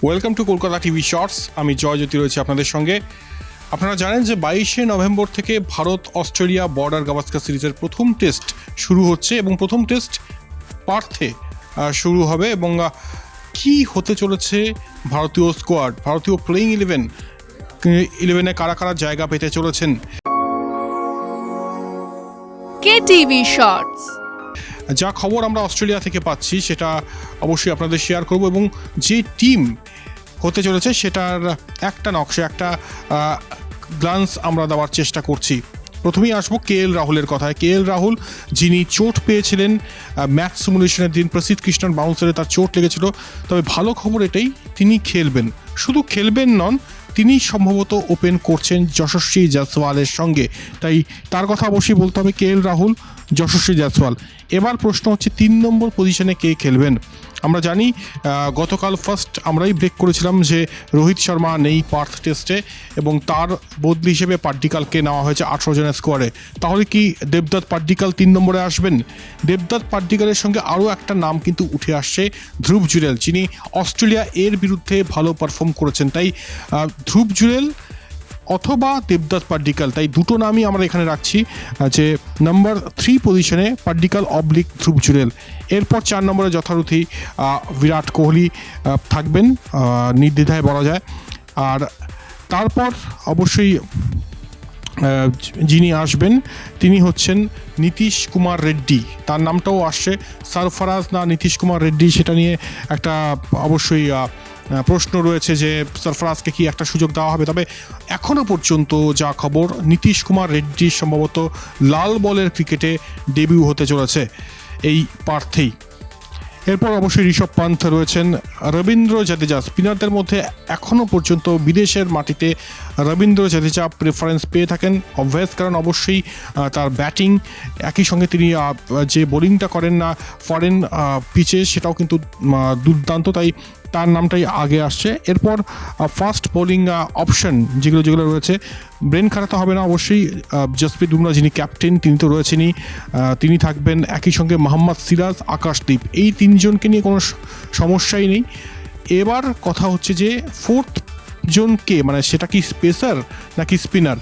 Welcome to Kolkata TV shorts. আমি জয় জ্যোতি রয়েছে আপনাদের সঙ্গে। আপনারা জানেন যে 22শে নভেম্বর থেকে ভারত অস্ট্রেলিয়া বর্ডার গাভাস্কার সিরিজের প্রথম টেস্ট শুরু হচ্ছে এবং প্রথম টেস্ট পার্থে শুরু হবে। এবং কি হতে চলেছে ভারতীয় স্কোয়াড, ভারতীয় প্লেইং ইলেভেনে কারা কারা জায়গা পেতে চলেছেন। কেটিভি শর্টস যা খবর আমরা অস্ট্রেলিয়া থেকে পাচ্ছি সেটা অবশ্যই আপনাদের শেয়ার করব এবং যে টিম হতে চলেছে সেটার একটা নকশা, একটা গ্লান্স আমরা দেওয়ার চেষ্টা করছি। প্রথমেই আসবো KL রাহুলের কথায়। KL রাহুল, যিনি চোট পেয়েছিলেন ম্যাচ সিমুলেশনের দিন, প্রসিদ্ধ কৃষ্ণন বাউন্সারে তার চোট লেগেছিল। তবে ভালো খবর এটাই, তিনি খেলবেন। শুধু খেলবেন নন, তিনি সম্ভবত ওপেন করছেন যশস্বী জয়সওয়ালের সঙ্গে। তাই তার কথা অবশ্যই বলতে হবে, KL রাহুল, যশস্বী জয়সওয়াল। এবার প্রশ্ন হচ্ছে 3 নম্বর পজিশনে কে খেলবেন। আমরা জানি গতকাল ফার্স্ট আমরাই ব্রেক করেছিলাম যে রোহিত শর্মা নেই পার্থ টেস্টে এবং তার বদলি হিসেবে পাড্ডিকালকে নেওয়া হয়েছে 18 জনের স্কোয়াডে। তাহলে কি দেবদত্ত পাড্ডিকাল 3 নম্বরে আসবেন? দেবদত্ত পাড্ডিকালের সঙ্গে আরও একটা নাম কিন্তু উঠে আসছে, ধ্রুব জুরেল, যিনি অস্ট্রেলিয়া এর বিরুদ্ধে ভালো পারফর্ম করেছেন। তাই ধ্রুব জুরেল অথবা দেবদত্ত পাড্ডিকাল, তাই দুটো নামই আমরা এখানে রাখছি যে নাম্বার 3 পজিশনে পাড্ডিকাল অবলিক ধ্রুব জুরেল। এরপর 4 নম্বরে যথারীতি বিরাট কোহলি থাকবেন, নির্দ্বিধায় বলা যায়। আর তারপর অবশ্যই যিনি আসবেন তিনি হচ্ছেন নীতিশ কুমার রেড্ডি। তার নামটাও আসছে, সরফরাজ না নীতিশ কুমার রেড্ডি, সেটা নিয়ে একটা অবশ্যই প্রশ্ন রয়েছে যে সরফরাজকে কি একটা সুযোগ দেওয়া হবে। তবে এখনও পর্যন্ত যা খবর, নীতিশ কুমার রেড্ডি সম্ভবত লাল বলের ক্রিকেটে ডেবিউ হতে চলেছে এই পার্থেই। এরপর অবশ্যই ঋষভ পান্থ রয়েছেন, রবীন্দ্র জাদেজা। স্পিনারদের মধ্যে এখনও পর্যন্ত বিদেশের মাটিতে রবীন্দ্র জাদেজা প্রেফারেন্স পেয়ে থাকেন। অবভিয়াস কারণ অবশ্যই তার ব্যাটিং, একই সঙ্গে তিনি যে বোলিংটা করেন না ফরেন পিচে, সেটাও কিন্তু দুর্দান্ত, তাই তার নামটাই আগে আসছে। এরপর ফাস্ট বোলিং অপশন যেগুলো রয়েছে, ব্রেন খাটাতে হবে না অবশ্যই। জসপ্রীত বুমরা, যিনি ক্যাপ্টেন, তিনি তো রয়েছেনই, তিনি থাকবেন। একই সঙ্গে মোহাম্মদ সিরাজ, আকাশদীপ, এই 3 জনকে নিয়ে কোনো সমস্যাই নেই। এবার কথা হচ্ছে যে 4th জনকে, মানে সেটা কি স্পেসার নাকি স্পিনার?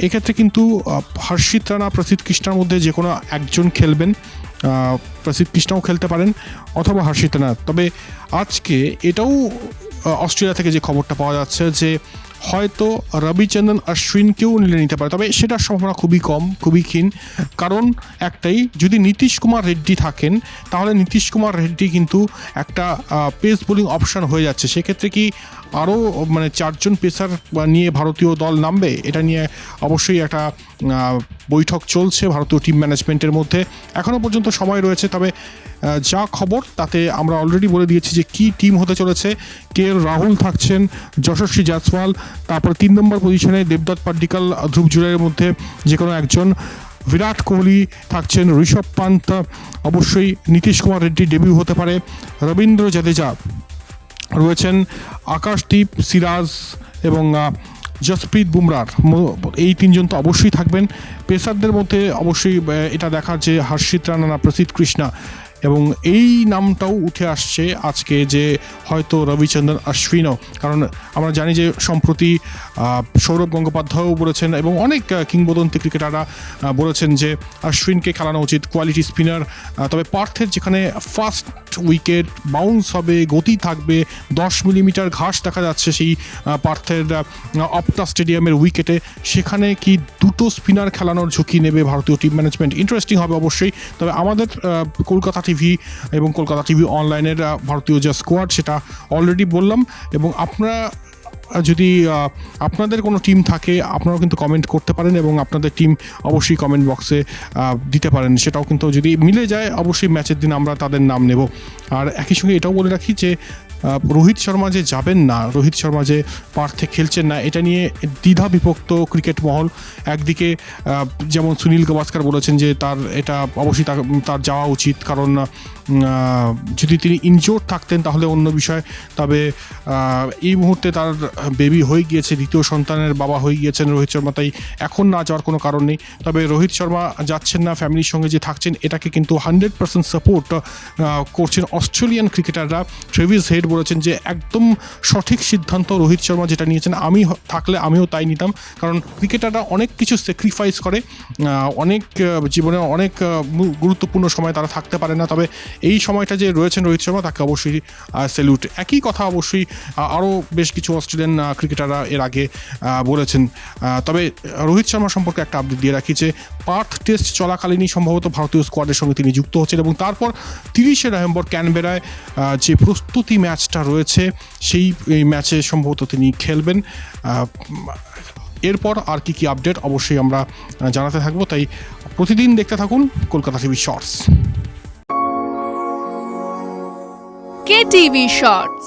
এক্ষেত্রে কিন্তু হর্ষিত রানা, প্রসিদ্ধ কৃষ্ণার মধ্যে যে কোনো একজন খেলবেন। প্রসিদ্ধ কৃষ্ণাও খেলতে পারেন অথবা হর্ষিত রানা। তবে আজকে এটাও অস্ট্রেলিয়া থেকে যে খবরটা পাওয়া যাচ্ছে যে হয়তো রবিচন্দ্রন অশ্বিনকেও নিতে পারে, তবে সেটার সম্ভাবনা খুবই কম, খুবই ক্ষীণ। কারণ একটাই, যদি নীতিশ কুমার রেড্ডি থাকেন তাহলে নীতিশ কুমার রেড্ডি কিন্তু একটা পেস বোলিং অপশান হয়ে যাচ্ছে। সেক্ষেত্রে কি আরও 4 জন পেসার নিয়ে ভারতীয় দল নামবে? এটা নিয়ে অবশ্যই একটা বৈঠক চলছে ভারতীয় টিম ম্যানেজমেন্টের মধ্যে। এখনও পর্যন্ত সময় রয়েছে, তবে যা খবর তাতে আমরা অলরেডি বলে দিয়েছি যে কী টিম হতে চলেছে। KL রাহুল থাকছেন, যশস্বী জয়সওয়াল, তারপর 3 নম্বর পজিশনে দেবদত্ত পাড্ডিকাল, ধ্রুব জুরেলের মধ্যে যে কোনো একজন, বিরাট কোহলি থাকছেন, ঋষভ পান্ত, অবশ্যই নীতিশ কুমার রেড্ডি ডেবিউ হতে পারে, রবীন্দ্র জাদেজা রয়েছেন, আকাশদীপ, সিরাজ এবং জসপ্রীত বুমরার, এই 3 জন তো অবশ্যই থাকবেন। পেসারদের মধ্যে অবশ্যই এটা দেখার যে হর্ষিত রানা না প্রসিদ্ধ কৃষ্ণা, এবং এই নামটাও উঠে আসছে আজকে যে হয়তো রবিচন্দ্রন অশ্বিনও। কারণ আমরা জানি যে সম্প্রতি সৌরভ গঙ্গোপাধ্যায়ও বলেছেন এবং অনেক কিংবদন্তি ক্রিকেটাররা বলেছেন যে অশ্বিনকে খেলানো উচিত, কোয়ালিটি স্পিনার। তবে পার্থের যেখানে ফার্স্ট উইকেট বাউন্স হবে, গতি থাকবে, 10 মিলিমিটার ঘাস দেখা যাচ্ছে সেই পার্থের অপটা স্টেডিয়ামের উইকেটে, সেখানে কি দুটো স্পিনার খেলানোর ঝুঁকি নেবে ভারতীয় টিম ম্যানেজমেন্ট? ইন্টারেস্টিং হবে অবশ্যই। তবে আমাদের কলকাতা টিভি এবং কলকাতা টিভি অনলাইনের ভারতীয় যে স্কোয়াড সেটা অলরেডি বললাম, এবং আপনারা যদি আপনাদের কোনো টিম থাকে আপনারাও কিন্তু কমেন্ট করতে পারেন এবং আপনাদের টিম অবশ্যই কমেন্ট বক্সে দিতে পারেন। সেটাও কিন্তু যদি মিলে যায় অবশ্যই ম্যাচের দিন আমরা তাদের নাম নেব। আর একই সঙ্গে এটাও বলে রাখি যে রোহিত শর্মা যে যাবেন না, রোহিত শর্মা যে পার্থে খেলছেন না, এটা নিয়ে দ্বিধা বিভক্ত ক্রিকেট মহল। একদিকে যেমন সুনীল গাভাস্কার বলেছেন যে এটা অবশ্যই তার যাওয়া উচিত, কারণ যদি তিনি ইনজোর্ড থাকতেন তাহলে অন্য বিষয়, তবে এই মুহূর্তে তার বেবি হয়ে গিয়েছে, দ্বিতীয় সন্তানের বাবা হয়ে গিয়েছেন রোহিত শর্মা, তাই এখন না যাওয়ার কোনো কারণ নেই। তবে রোহিত শর্মা যাচ্ছেন না, ফ্যামিলির সঙ্গে যে থাকছেন এটাকে কিন্তু 100% সাপোর্ট করছেন অস্ট্রেলিয়ান ক্রিকেটাররা। ট্রেভিস হেড বলেছেন যে একদম সঠিক সিদ্ধান্ত রোহিত শর্মা যেটা নিয়েছেন, আমি থাকলে আমিও তাই নিতাম, কারণ ক্রিকেটাররা অনেক কিছু স্যাক্রিফাইস করে, অনেক জীবনে অনেক গুরুত্বপূর্ণ সময় তারা থাকতে পারে না, তবে এই সময়টা যে রয়েছেন রোহিত শর্মা তাকে অবশ্যই স্যালুট। একই কথা অবশ্যই আরও বেশ কিছু অস্ট্রেলিয়ান ক্রিকেটাররা এর আগে বলেছেন। তবে রোহিত শর্মা সম্পর্কে একটা আপডেট দিয়ে রাখি যে পার্থ টেস্ট চলাকালীনই সম্ভবত ভারতীয় স্কোয়াডের সঙ্গে তিনি যুক্ত হচ্ছেন, এবং তারপর 30শে নভেম্বর ক্যানবেরায় যে প্রস্তুতি ম্যাচটা রয়েছে সেই ম্যাচে সম্ভবত তিনি খেলবেন। এরপর আর কি আপডেট অবশ্যই আমরা জানাতে থাকবো, তাই প্রতিদিন দেখতে থাকুন Kolkata TV shorts. KTV Shorts.